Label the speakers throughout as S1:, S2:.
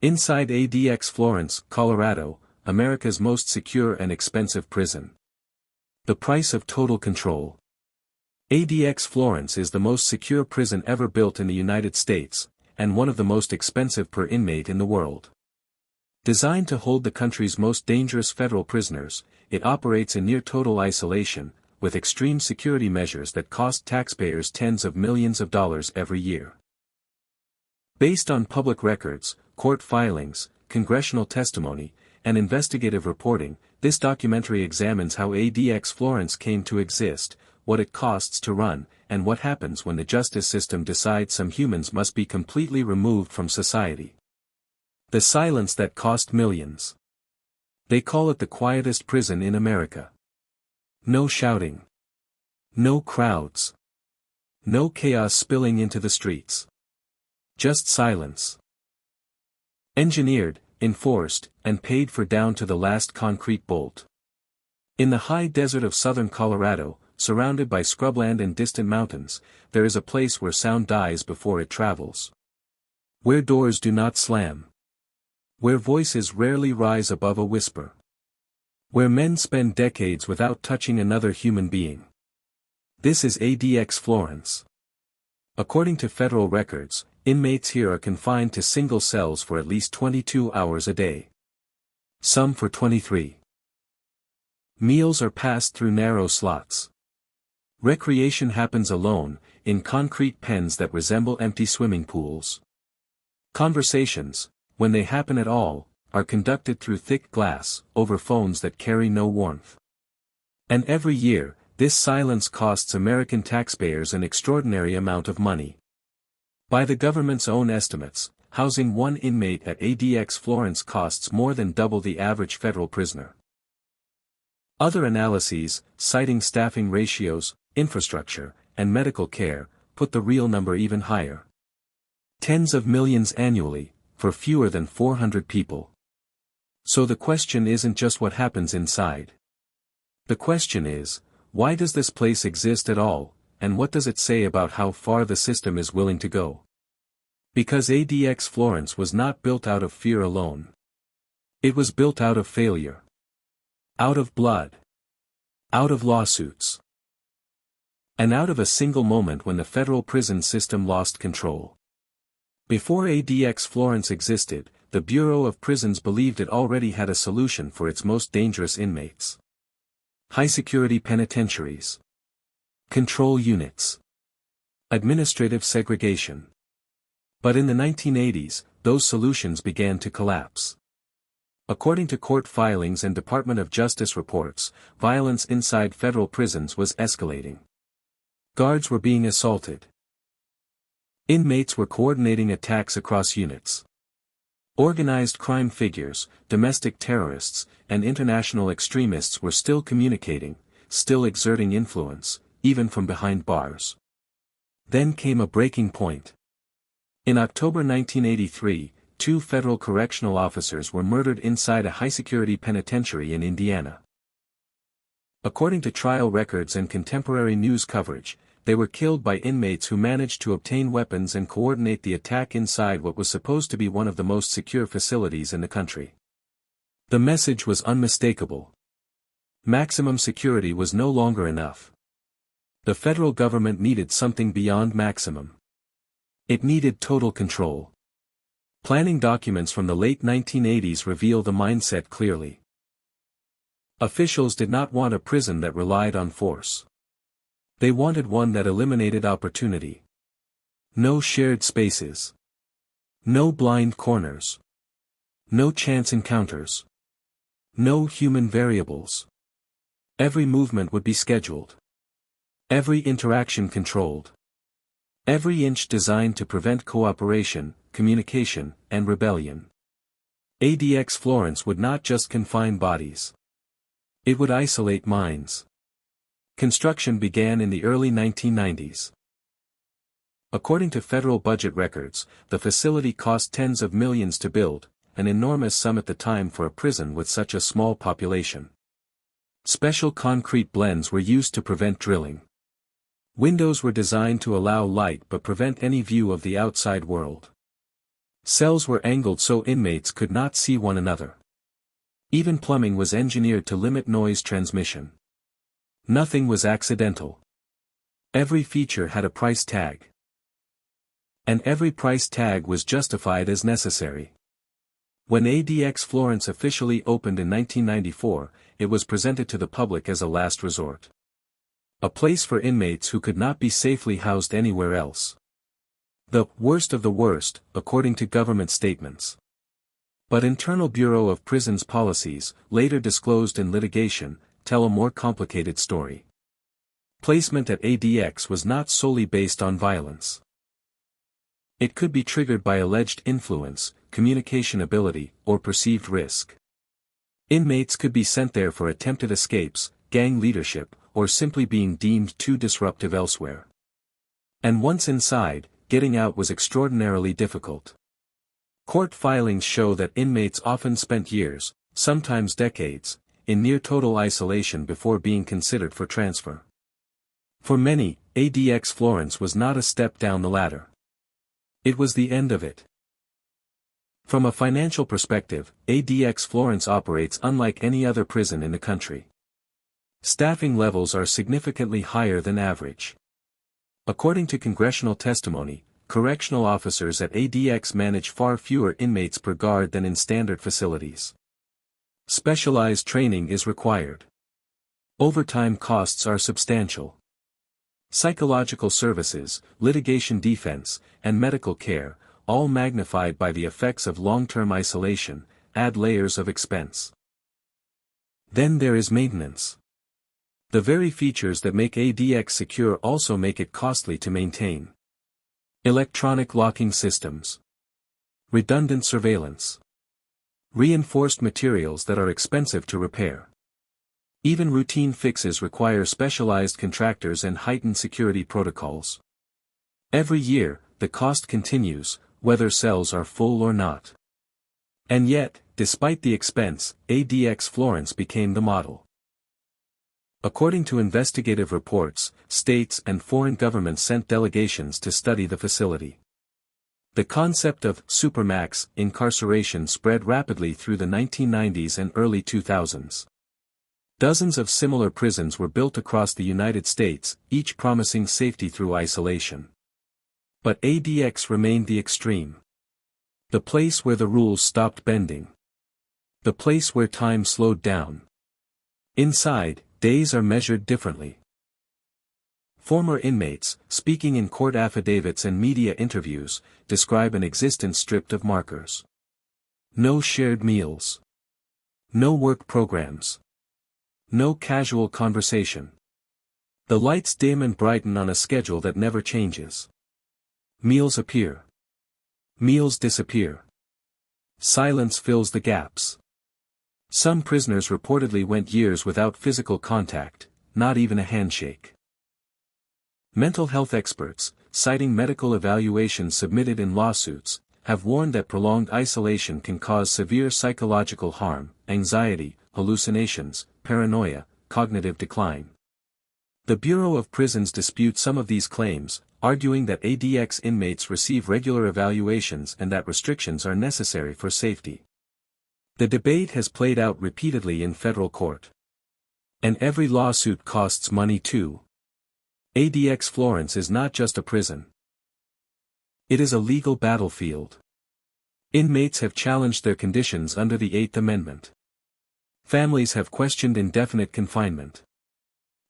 S1: Inside ADX Florence, Colorado, America's most secure and expensive prison. The price of total control. ADX Florence is the most secure prison ever built in the United States, and one of the most expensive per inmate in the world. Designed to hold the country's most dangerous federal prisoners, it operates in near-total isolation, with extreme security measures that cost taxpayers tens of millions of dollars every year. Based on public records, court filings, congressional testimony, and investigative reporting, this documentary examines how ADX Florence came to exist, what it costs to run, and what happens when the justice system decides some humans must be completely removed from society. The silence that cost millions. They call it the quietest prison in America. No shouting. No crowds. No chaos spilling into the streets. Just silence. Engineered, enforced, and paid for down to the last concrete bolt. In the high desert of southern Colorado, surrounded by scrubland and distant mountains, there is a place where sound dies before it travels. Where doors do not slam. Where voices rarely rise above a whisper. Where men spend decades without touching another human being. This is ADX Florence. According to federal records, inmates here are confined to single cells for at least 22 hours a day. Some for 23. Meals are passed through narrow slots. Recreation happens alone, in concrete pens that resemble empty swimming pools. Conversations, when they happen at all, are conducted through thick glass, over phones that carry no warmth. And every year, this silence costs American taxpayers an extraordinary amount of money. By the government's own estimates, housing one inmate at ADX Florence costs more than double the average federal prisoner. Other analyses, citing staffing ratios, infrastructure, and medical care, put the real number even higher. Tens of millions annually, for fewer than 400 people. So the question isn't just what happens inside. The question is, why does this place exist at all, and what does it say about how far the system is willing to go? Because ADX Florence was not built out of fear alone. It was built out of failure. Out of blood. Out of lawsuits. And out of a single moment when the federal prison system lost control. Before ADX Florence existed, the Bureau of Prisons believed it already had a solution for its most dangerous inmates. High-security penitentiaries. Control units. Administrative segregation. But in the 1980s, those solutions began to collapse. According to court filings and Department of Justice reports, violence inside federal prisons was escalating. Guards were being assaulted. Inmates were coordinating attacks across units. Organized crime figures, domestic terrorists, and international extremists were still communicating, still exerting influence, even from behind bars. Then came a breaking point. In October 1983, 2 federal correctional officers were murdered inside a high-security penitentiary in Indiana. According to trial records and contemporary news coverage, they were killed by inmates who managed to obtain weapons and coordinate the attack inside what was supposed to be one of the most secure facilities in the country. The message was unmistakable. Maximum security was no longer enough. The federal government needed something beyond maximum. It needed total control. Planning documents from the late 1980s reveal the mindset clearly. Officials did not want a prison that relied on force. They wanted one that eliminated opportunity. No shared spaces. No blind corners. No chance encounters. No human variables. Every movement would be scheduled. Every interaction controlled. Every inch designed to prevent cooperation, communication, and rebellion. ADX Florence would not just confine bodies. It would isolate minds. Construction began in the early 1990s. According to federal budget records, the facility cost tens of millions to build, an enormous sum at the time for a prison with such a small population. Special concrete blends were used to prevent drilling. Windows were designed to allow light but prevent any view of the outside world. Cells were angled so inmates could not see one another. Even plumbing was engineered to limit noise transmission. Nothing was accidental. Every feature had a price tag. And every price tag was justified as necessary. When ADX Florence officially opened in 1994, it was presented to the public as a last resort. A place for inmates who could not be safely housed anywhere else. The worst of the worst, according to government statements. But Internal Bureau of Prisons policies, later disclosed in litigation, tell a more complicated story. Placement at ADX was not solely based on violence. It could be triggered by alleged influence, communication ability, or perceived risk. Inmates could be sent there for attempted escapes, gang leadership, or simply being deemed too disruptive elsewhere. And once inside, getting out was extraordinarily difficult. Court filings show that inmates often spent years, sometimes decades, in near-total isolation before being considered for transfer. For many, ADX Florence was not a step down the ladder. It was the end of it. From a financial perspective, ADX Florence operates unlike any other prison in the country. Staffing levels are significantly higher than average. According to congressional testimony, correctional officers at ADX manage far fewer inmates per guard than in standard facilities. Specialized training is required. Overtime costs are substantial. Psychological services, litigation defense, and medical care, all magnified by the effects of long-term isolation, add layers of expense. Then there is maintenance. The very features that make ADX secure also make it costly to maintain. Electronic locking systems. Redundant surveillance. Reinforced materials that are expensive to repair. Even routine fixes require specialized contractors and heightened security protocols. Every year, the cost continues, whether cells are full or not. And yet, despite the expense, ADX Florence became the model. According to investigative reports, states and foreign governments sent delegations to study the facility. The concept of supermax incarceration spread rapidly through the 1990s and early 2000s. Dozens of similar prisons were built across the United States, each promising safety through isolation. But ADX remained the extreme. The place where the rules stopped bending. The place where time slowed down. Inside, days are measured differently. Former inmates, speaking in court affidavits and media interviews, describe an existence stripped of markers. No shared meals. No work programs. No casual conversation. The lights dim and brighten on a schedule that never changes. Meals appear. Meals disappear. Silence fills the gaps. Some prisoners reportedly went years without physical contact, not even a handshake. Mental health experts, citing medical evaluations submitted in lawsuits, have warned that prolonged isolation can cause severe psychological harm, anxiety, hallucinations, paranoia, cognitive decline. The Bureau of Prisons disputes some of these claims, arguing that ADX inmates receive regular evaluations and that restrictions are necessary for safety. The debate has played out repeatedly in federal court. And every lawsuit costs money too. ADX Florence is not just a prison. It is a legal battlefield. Inmates have challenged their conditions under the 8th Amendment. Families have questioned indefinite confinement.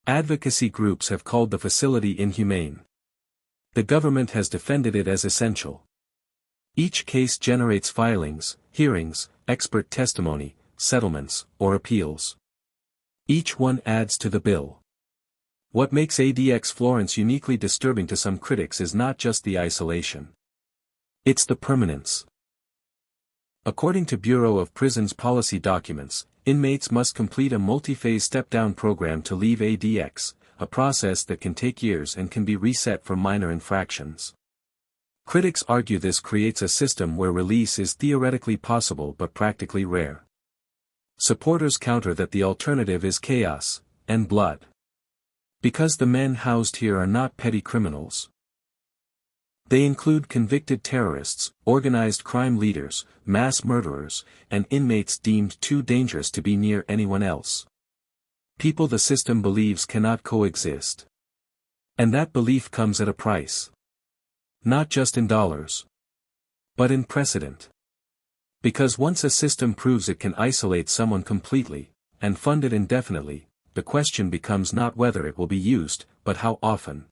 S1: Advocacy groups have called the facility inhumane. The government has defended it as essential. Each case generates filings, hearings, expert testimony, settlements, or appeals. Each one adds to the bill. What makes ADX Florence uniquely disturbing to some critics is not just the isolation. It's the permanence. According to Bureau of Prisons policy documents, inmates must complete a multi-phase step-down program to leave ADX, a process that can take years and can be reset for minor infractions. Critics argue this creates a system where release is theoretically possible but practically rare. Supporters counter that the alternative is chaos and blood. Because the men housed here are not petty criminals. They include convicted terrorists, organized crime leaders, mass murderers, and inmates deemed too dangerous to be near anyone else. People the system believes cannot coexist. And that belief comes at a price. Not just in dollars, but in precedent. Because once a system proves it can isolate someone completely, and fund it indefinitely, the question becomes not whether it will be used, but how often.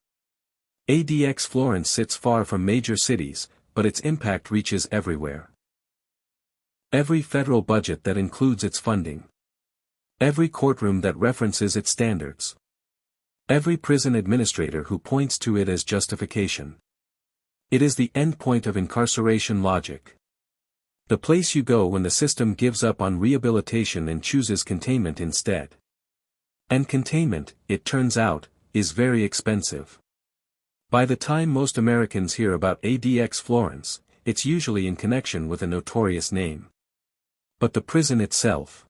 S1: ADX Florence sits far from major cities, but its impact reaches everywhere. Every federal budget that includes its funding. Every courtroom that references its standards. Every prison administrator who points to it as justification. It is the endpoint of incarceration logic. The place you go when the system gives up on rehabilitation and chooses containment instead. And containment, it turns out, is very expensive. By the time most Americans hear about ADX Florence, it's usually in connection with a notorious name. But the prison itself,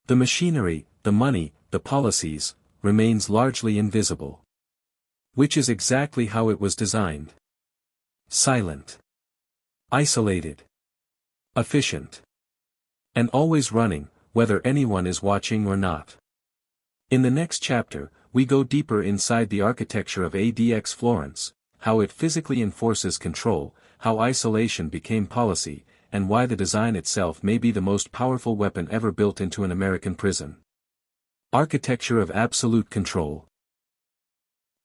S1: the machinery, the money, the policies, remains largely invisible. Which is exactly how it was designed. Silent. Isolated. Efficient. And always running, whether anyone is watching or not. In the next chapter, we go deeper inside the architecture of ADX Florence, how it physically enforces control, how isolation became policy, and why the design itself may be the most powerful weapon ever built into an American prison. Architecture of absolute control.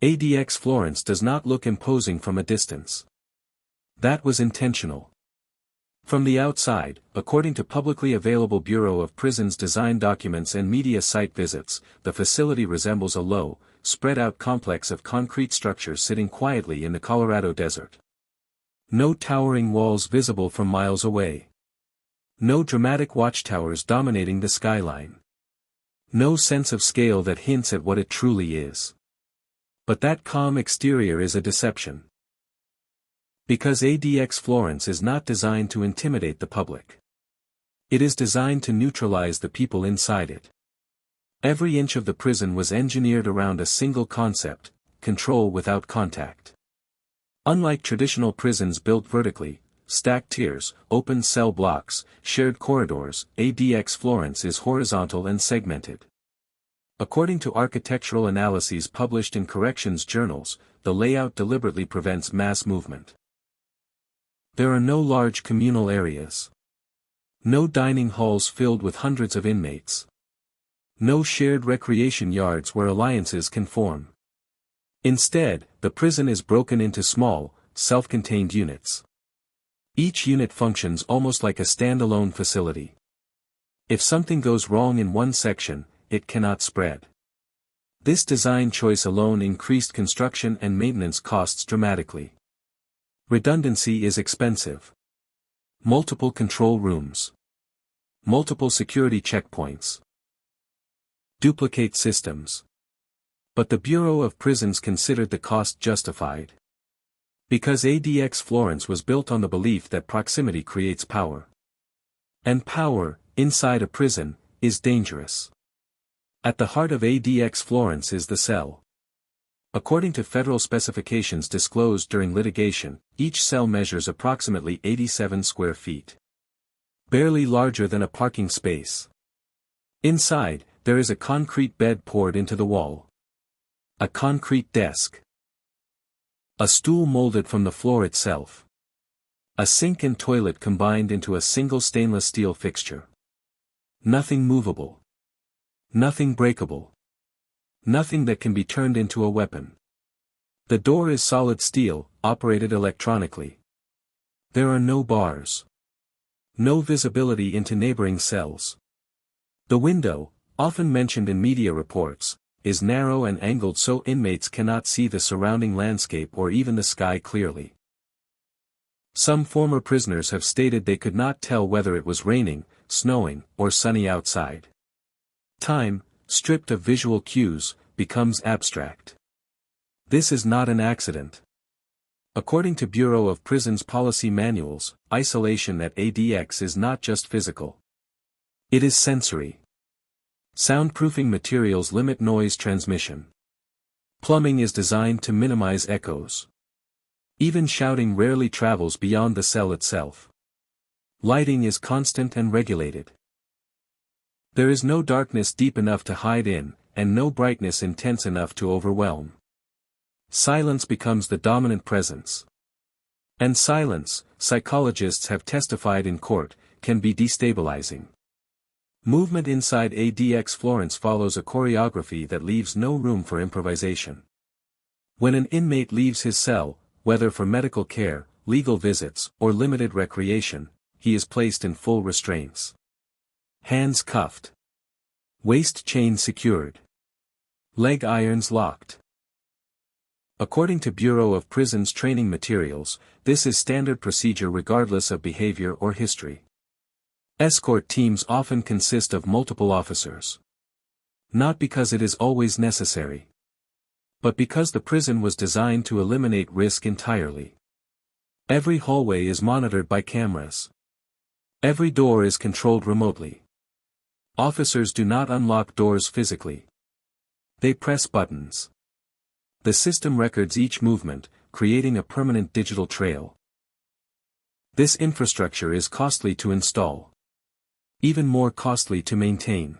S1: ADX Florence does not look imposing from a distance. That was intentional. From the outside, according to publicly available Bureau of Prisons design documents and media site visits, the facility resembles a low, spread-out complex of concrete structures sitting quietly in the Colorado desert. No towering walls visible from miles away. No dramatic watchtowers dominating the skyline. No sense of scale that hints at what it truly is. But that calm exterior is a deception. Because ADX Florence is not designed to intimidate the public. It is designed to neutralize the people inside it. Every inch of the prison was engineered around a single concept: control without contact. Unlike traditional prisons built vertically, stacked tiers, open cell blocks, shared corridors, ADX Florence is horizontal and segmented. According to architectural analyses published in corrections journals, the layout deliberately prevents mass movement. There are no large communal areas. No dining halls filled with hundreds of inmates. No shared recreation yards where alliances can form. Instead, the prison is broken into small, self-contained units. Each unit functions almost like a standalone facility. If something goes wrong in one section, it cannot spread. This design choice alone increased construction and maintenance costs dramatically. Redundancy is expensive. Multiple control rooms. Multiple security checkpoints. Duplicate systems. But the Bureau of Prisons considered the cost justified. Because ADX Florence was built on the belief that proximity creates power. And power, inside a prison, is dangerous. At the heart of ADX Florence is the cell. According to federal specifications disclosed during litigation, each cell measures approximately 87 square feet. Barely larger than a parking space. Inside, there is a concrete bed poured into the wall. A concrete desk. A stool molded from the floor itself. A sink and toilet combined into a single stainless steel fixture. Nothing movable. Nothing breakable. Nothing that can be turned into a weapon. The door is solid steel, operated electronically. There are no bars. No visibility into neighboring cells. The window, often mentioned in media reports, is narrow and angled so inmates cannot see the surrounding landscape or even the sky clearly. Some former prisoners have stated they could not tell whether it was raining, snowing, or sunny outside. Time, stripped of visual cues, becomes abstract. This is not an accident. According to Bureau of Prisons policy manuals, isolation at ADX is not just physical. It is sensory. Soundproofing materials limit noise transmission. Plumbing is designed to minimize echoes. Even shouting rarely travels beyond the cell itself. Lighting is constant and regulated. There is no darkness deep enough to hide in, and no brightness intense enough to overwhelm. Silence becomes the dominant presence. And silence, psychologists have testified in court, can be destabilizing. Movement inside ADX Florence follows a choreography that leaves no room for improvisation. When an inmate leaves his cell, whether for medical care, legal visits, or limited recreation, he is placed in full restraints. Hands cuffed. Waist chain secured. Leg irons locked. According to Bureau of Prisons training materials, this is standard procedure regardless of behavior or history. Escort teams often consist of multiple officers. Not because it is always necessary, but because the prison was designed to eliminate risk entirely. Every hallway is monitored by cameras. Every door is controlled remotely. Officers do not unlock doors physically. They press buttons. The system records each movement, creating a permanent digital trail. This infrastructure is costly to install. Even more costly to maintain.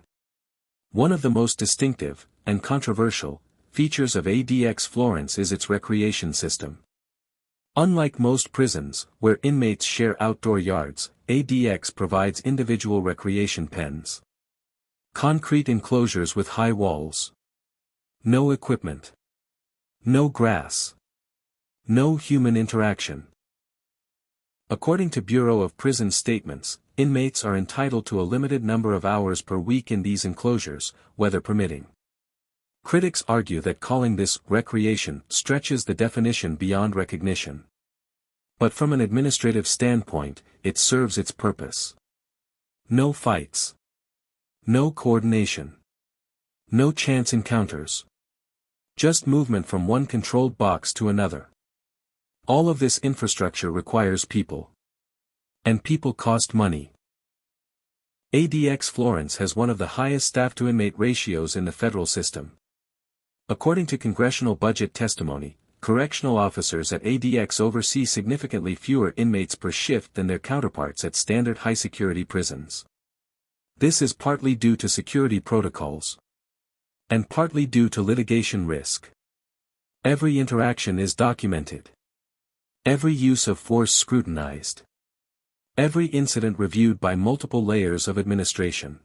S1: One of the most distinctive, and controversial, features of ADX Florence is its recreation system. Unlike most prisons, where inmates share outdoor yards, ADX provides individual recreation pens. Concrete enclosures with high walls. No equipment. No grass. No human interaction. According to Bureau of Prisons statements, inmates are entitled to a limited number of hours per week in these enclosures, weather permitting. Critics argue that calling this recreation stretches the definition beyond recognition. But from an administrative standpoint, it serves its purpose. No fights. No coordination. No chance encounters. Just movement from one controlled box to another. All of this infrastructure requires people. And people cost money. ADX Florence has one of the highest staff-to-inmate ratios in the federal system. According to congressional budget testimony, correctional officers at ADX oversee significantly fewer inmates per shift than their counterparts at standard high-security prisons. This is partly due to security protocols. And partly due to litigation risk. Every interaction is documented. Every use of force scrutinized. Every incident reviewed by multiple layers of administration.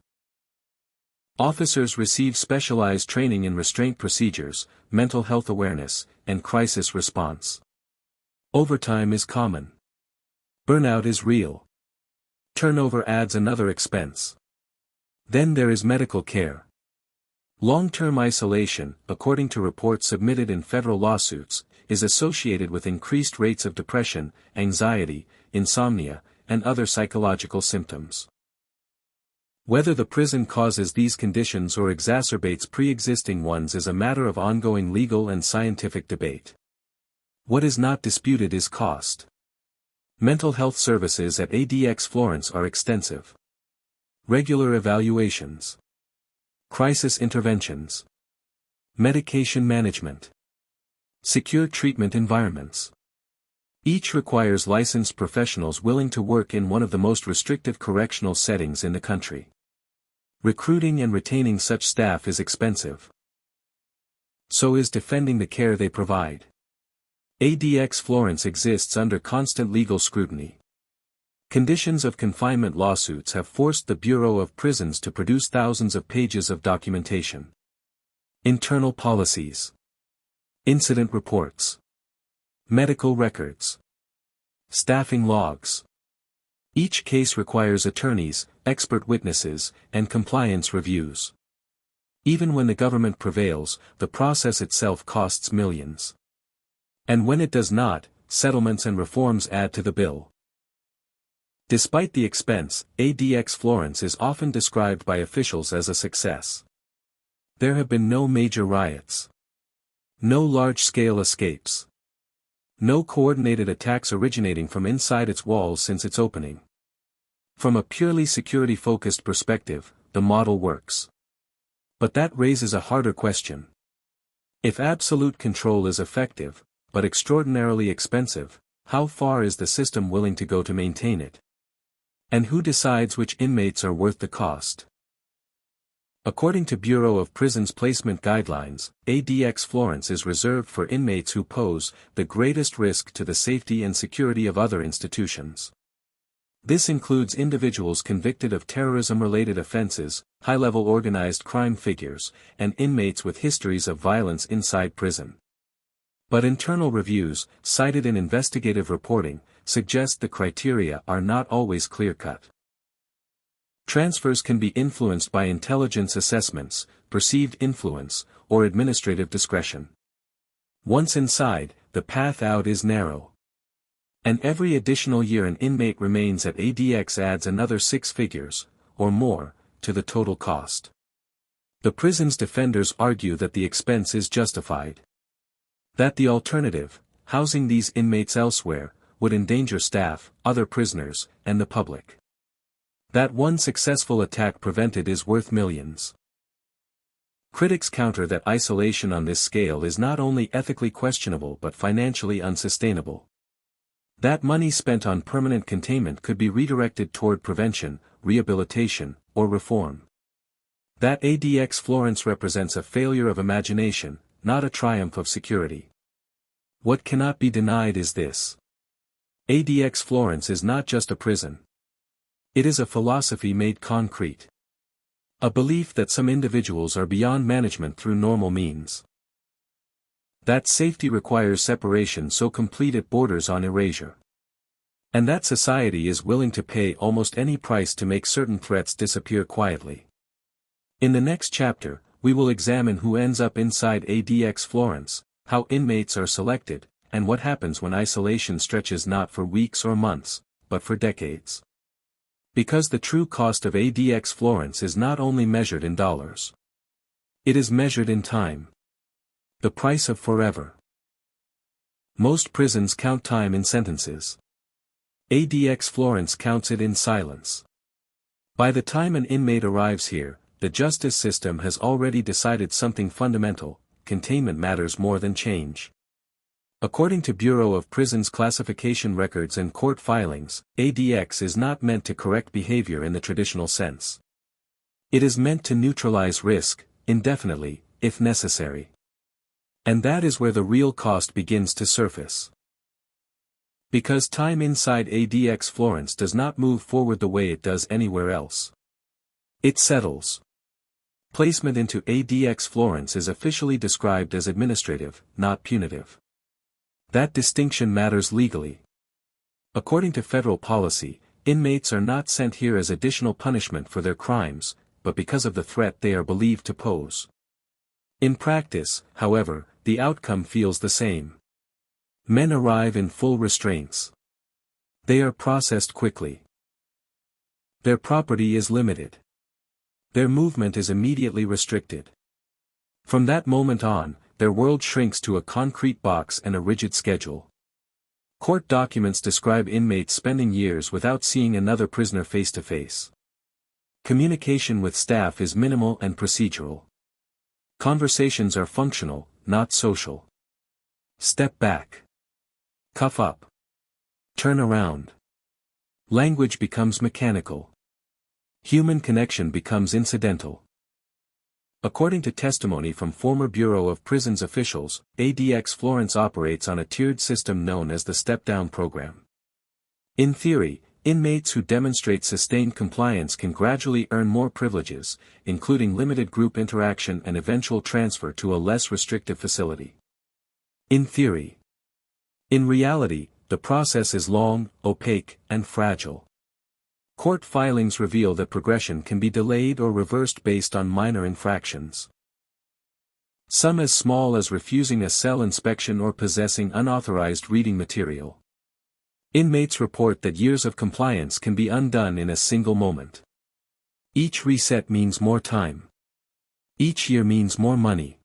S1: Officers receive specialized training in restraint procedures, mental health awareness, and crisis response. Overtime is common. Burnout is real. Turnover adds another expense. Then there is medical care. Long-term isolation, according to reports submitted in federal lawsuits, is associated with increased rates of depression, anxiety, insomnia, and other psychological symptoms. Whether the prison causes these conditions or exacerbates pre-existing ones is a matter of ongoing legal and scientific debate. What is not disputed is cost. Mental health services at ADX Florence are extensive. Regular evaluations. Crisis interventions. Medication management. Secure treatment environments. Each requires licensed professionals willing to work in one of the most restrictive correctional settings in the country. Recruiting and retaining such staff is expensive. So is defending the care they provide. ADX Florence exists under constant legal scrutiny. Conditions of confinement lawsuits have forced the Bureau of Prisons to produce thousands of pages of documentation. Internal policies. Incident reports. Medical records. Staffing logs. Each case requires attorneys, expert witnesses, and compliance reviews. Even when the government prevails, the process itself costs millions. And when it does not, settlements and reforms add to the bill. Despite the expense, ADX Florence is often described by officials as a success. There have been no major riots. No large-scale escapes. No coordinated attacks originating from inside its walls since its opening. From a purely security-focused perspective, the model works. But that raises a harder question. If absolute control is effective, but extraordinarily expensive. How far is the system willing to go to maintain it? And who decides which inmates are worth the cost? According to Bureau of Prisons Placement Guidelines, ADX Florence is reserved for inmates who pose the greatest risk to the safety and security of other institutions. This includes individuals convicted of terrorism-related offenses, high-level organized crime figures, and inmates with histories of violence inside prison. But internal reviews, cited in investigative reporting, suggest the criteria are not always clear-cut. Transfers can be influenced by intelligence assessments, perceived influence, or administrative discretion. Once inside, the path out is narrow. And every additional year an inmate remains at ADX adds another 6 figures, or more, to the total cost. The prison's defenders argue that the expense is justified. That the alternative, housing these inmates elsewhere, would endanger staff, other prisoners, and the public. That one successful attack prevented is worth millions. Critics counter that isolation on this scale is not only ethically questionable but financially unsustainable. That money spent on permanent containment could be redirected toward prevention, rehabilitation, or reform. That ADX Florence represents a failure of imagination, not a triumph of security. What cannot be denied is this. ADX Florence is not just a prison. It is a philosophy made concrete. A belief that some individuals are beyond management through normal means. That safety requires separation so complete it borders on erasure. And that society is willing to pay almost any price to make certain threats disappear quietly. In the next chapter, we will examine who ends up inside ADX Florence, how inmates are selected, and what happens when isolation stretches not for weeks or months, but for decades. Because the true cost of ADX Florence is not only measured in dollars. It is measured in time. The price of forever. Most prisons count time in sentences. ADX Florence counts it in silence. By the time an inmate arrives here, the justice system has already decided something fundamental: containment matters more than change. According to Bureau of Prisons classification records and court filings, ADX is not meant to correct behavior in the traditional sense. It is meant to neutralize risk, indefinitely, if necessary. And that is where the real cost begins to surface. Because time inside ADX Florence does not move forward the way it does anywhere else. It settles. Placement into ADX Florence is officially described as administrative, not punitive. That distinction matters legally. According to federal policy, inmates are not sent here as additional punishment for their crimes, but because of the threat they are believed to pose. In practice, however, the outcome feels the same. Men arrive in full restraints. They are processed quickly. Their property is limited. Their movement is immediately restricted. From that moment on, their world shrinks to a concrete box and a rigid schedule. Court documents describe inmates spending years without seeing another prisoner face to face. Communication with staff is minimal and procedural. Conversations are functional, not social. Step back. Cuff up. Turn around. Language becomes mechanical. Human connection becomes incidental. According to testimony from former Bureau of Prisons officials, ADX Florence operates on a tiered system known as the step-down program. In theory, inmates who demonstrate sustained compliance can gradually earn more privileges, including limited group interaction and eventual transfer to a less restrictive facility. In theory. In reality, the process is long, opaque, and fragile. Court filings reveal that progression can be delayed or reversed based on minor infractions. Some as small as refusing a cell inspection or possessing unauthorized reading material. Inmates report that years of compliance can be undone in a single moment. Each reset means more time. Each year means more money.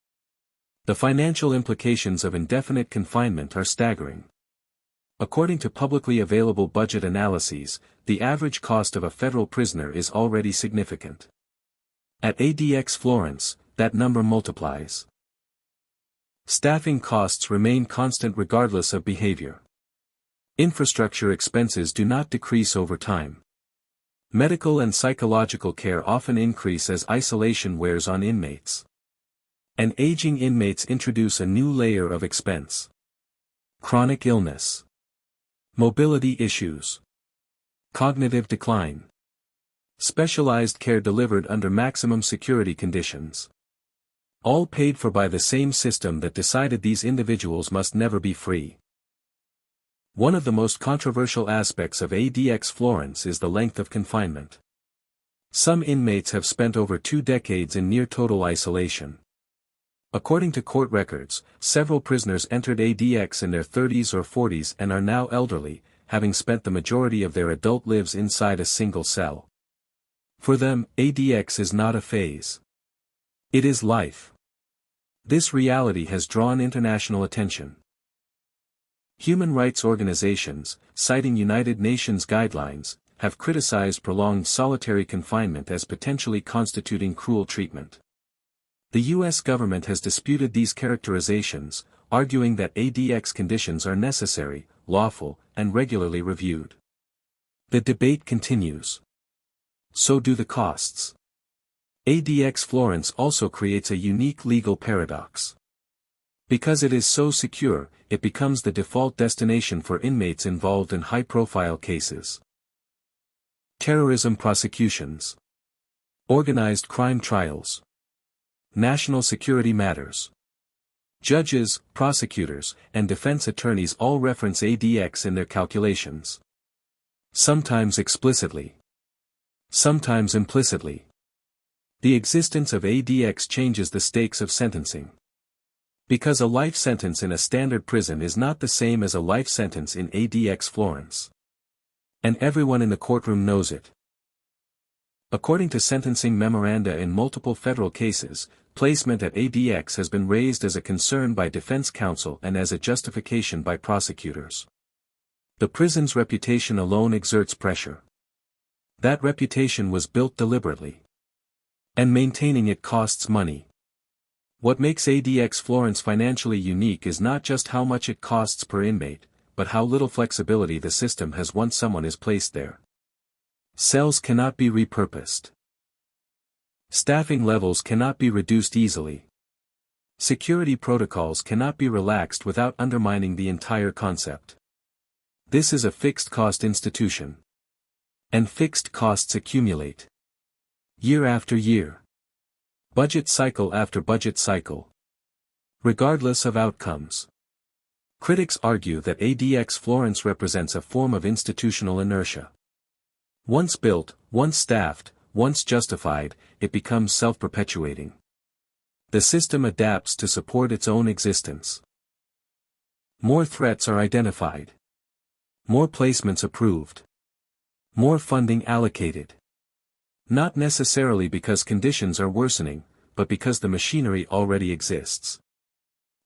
S1: The financial implications of indefinite confinement are staggering. According to publicly available budget analyses, the average cost of a federal prisoner is already significant. At ADX Florence, that number multiplies. Staffing costs remain constant regardless of behavior. Infrastructure expenses do not decrease over time. Medical and psychological care often increase as isolation wears on inmates. And aging inmates introduce a new layer of expense. Chronic illness. Mobility issues. Cognitive decline. Specialized care delivered under maximum security conditions. All paid for by the same system that decided these individuals must never be free. One of the most controversial aspects of ADX Florence is the length of confinement. Some inmates have spent over 2 decades in near total isolation. According to court records, several prisoners entered ADX in their 30s or 40s and are now elderly, having spent the majority of their adult lives inside a single cell. For them, ADX is not a phase. It is life. This reality has drawn international attention. Human rights organizations, citing United Nations guidelines, have criticized prolonged solitary confinement as potentially constituting cruel treatment. The U.S. government has disputed these characterizations, arguing that ADX conditions are necessary, lawful, and regularly reviewed. The debate continues. So do the costs. ADX Florence also creates a unique legal paradox. Because it is so secure, it becomes the default destination for inmates involved in high-profile cases. Terrorism prosecutions. Organized crime trials. National security matters. Judges, prosecutors, and defense attorneys all reference ADX in their calculations. Sometimes explicitly. Sometimes implicitly. The existence of ADX changes the stakes of sentencing. Because a life sentence in a standard prison is not the same as a life sentence in ADX Florence. And everyone in the courtroom knows it. According to sentencing memoranda in multiple federal cases, placement at ADX has been raised as a concern by defense counsel and as a justification by prosecutors. The prison's reputation alone exerts pressure. That reputation was built deliberately. And maintaining it costs money. What makes ADX Florence financially unique is not just how much it costs per inmate, but how little flexibility the system has once someone is placed there. Cells cannot be repurposed. Staffing levels cannot be reduced easily. Security protocols cannot be relaxed without undermining the entire concept. This is a fixed-cost institution. And fixed costs accumulate. Year after year. Budget cycle after budget cycle. Regardless of outcomes. Critics argue that ADX Florence represents a form of institutional inertia. Once built, once staffed, once justified, it becomes self-perpetuating. The system adapts to support its own existence. More threats are identified. More placements approved. More funding allocated. Not necessarily because conditions are worsening, but because the machinery already exists.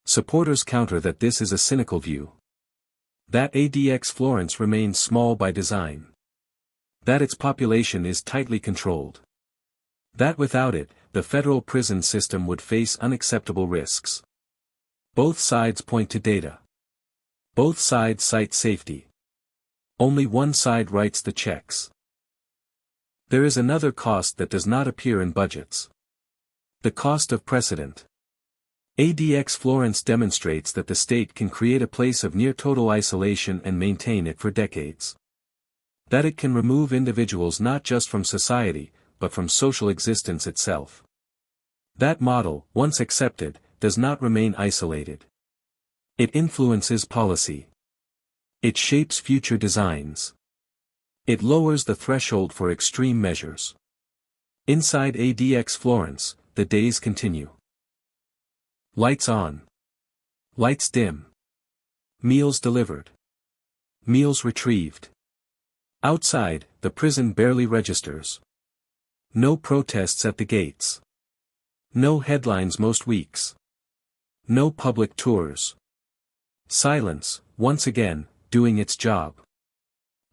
S1: Supporters counter that this is a cynical view. That ADX Florence remains small by design. That its population is tightly controlled. That without it, the federal prison system would face unacceptable risks. Both sides point to data. Both sides cite safety. Only one side writes the checks. There is another cost that does not appear in budgets. The cost of precedent. ADX Florence demonstrates that the state can create a place of near-total isolation and maintain it for decades. That it can remove individuals not just from society, but from social existence itself. That model, once accepted, does not remain isolated. It influences policy. It shapes future designs. It lowers the threshold for extreme measures. Inside ADX Florence, the days continue. Lights on. Lights dim. Meals delivered. Meals retrieved. Outside, the prison barely registers. No protests at the gates. No headlines most weeks. No public tours. Silence, once again, doing its job.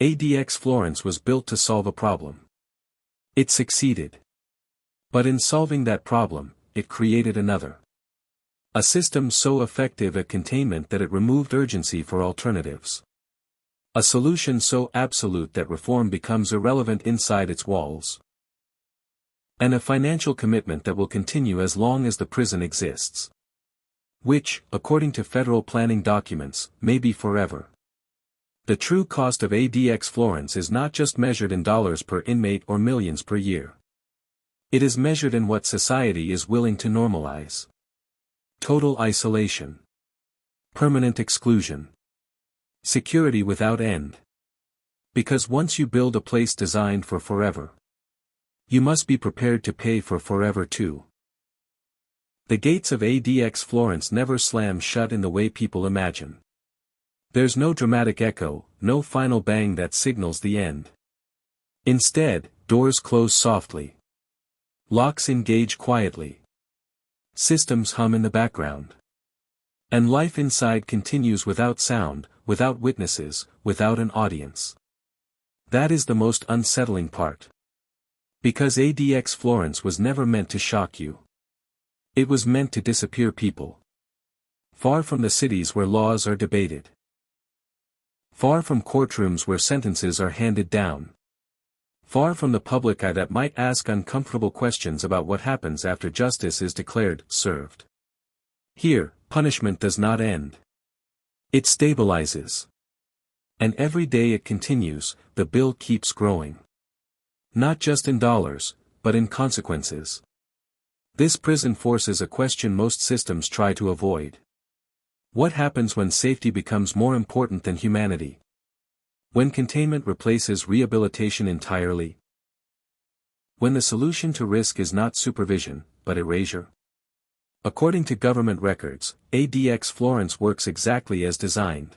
S1: ADX Florence was built to solve a problem. It succeeded. But in solving that problem, it created another. A system so effective at containment that it removed urgency for alternatives. A solution so absolute that reform becomes irrelevant inside its walls. And a financial commitment that will continue as long as the prison exists. Which, according to federal planning documents, may be forever. The true cost of ADX Florence is not just measured in dollars per inmate or millions per year. It is measured in what society is willing to normalize. Total isolation. Permanent exclusion. Security without end. Because once you build a place designed for forever, you must be prepared to pay for forever too. The gates of ADX Florence never slam shut in the way people imagine. There's no dramatic echo, no final bang that signals the end. Instead, doors close softly. Locks engage quietly. Systems hum in the background. And life inside continues without sound, without witnesses, without an audience. That is the most unsettling part. Because ADX Florence was never meant to shock you. It was meant to disappear people. Far from the cities where laws are debated. Far from courtrooms where sentences are handed down. Far from the public eye that might ask uncomfortable questions about what happens after justice is declared, served. Here, punishment does not end. It stabilizes. And every day it continues, the bill keeps growing. Not just in dollars, but in consequences. This prison forces a question most systems try to avoid. What happens when safety becomes more important than humanity? When containment replaces rehabilitation entirely? When the solution to risk is not supervision, but erasure? According to government records, ADX Florence works exactly as designed.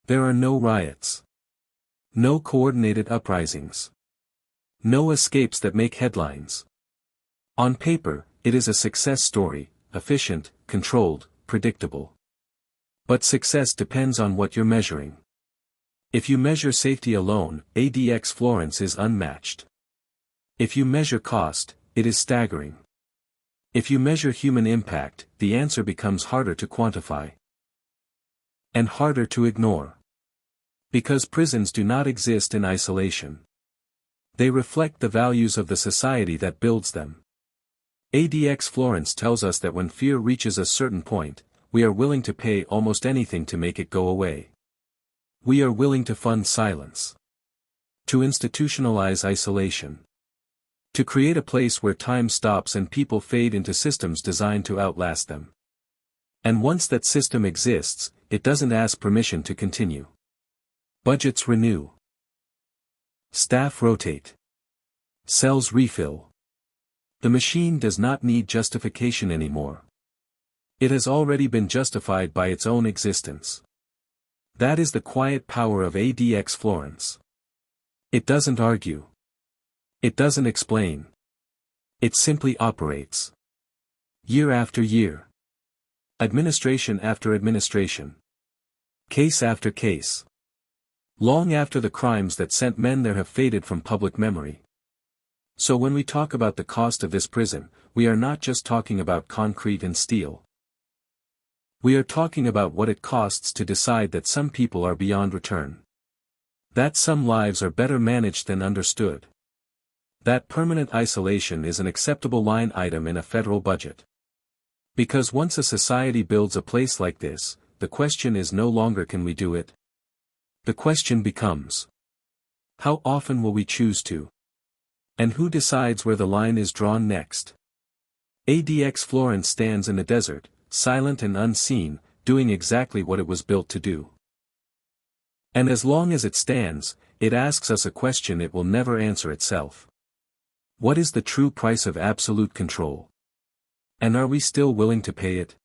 S1: There are no riots. No coordinated uprisings. No escapes that make headlines. On paper, it is a success story, efficient, controlled, predictable. But success depends on what you're measuring. If you measure safety alone, ADX Florence is unmatched. If you measure cost, it is staggering. If you measure human impact, the answer becomes harder to quantify. And harder to ignore. Because prisons do not exist in isolation. They reflect the values of the society that builds them. ADX Florence tells us that when fear reaches a certain point, we are willing to pay almost anything to make it go away. We are willing to fund silence. To institutionalize isolation. To create a place where time stops and people fade into systems designed to outlast them. And once that system exists, it doesn't ask permission to continue. Budgets renew. Staff rotate. Cells refill. The machine does not need justification anymore. It has already been justified by its own existence. That is the quiet power of ADX Florence. It doesn't argue. It doesn't explain. It simply operates. Year after year. Administration after administration. Case after case. Long after the crimes that sent men there have faded from public memory. So when we talk about the cost of this prison, we are not just talking about concrete and steel. We are talking about what it costs to decide that some people are beyond return. That some lives are better managed than understood. That permanent isolation is an acceptable line item in a federal budget. Because once a society builds a place like this, the question is no longer can we do it? The question becomes, how often will we choose to? And who decides where the line is drawn next? ADX Florence stands in the desert, silent and unseen, doing exactly what it was built to do. And as long as it stands, it asks us a question it will never answer itself. What is the true price of absolute control? And are we still willing to pay it?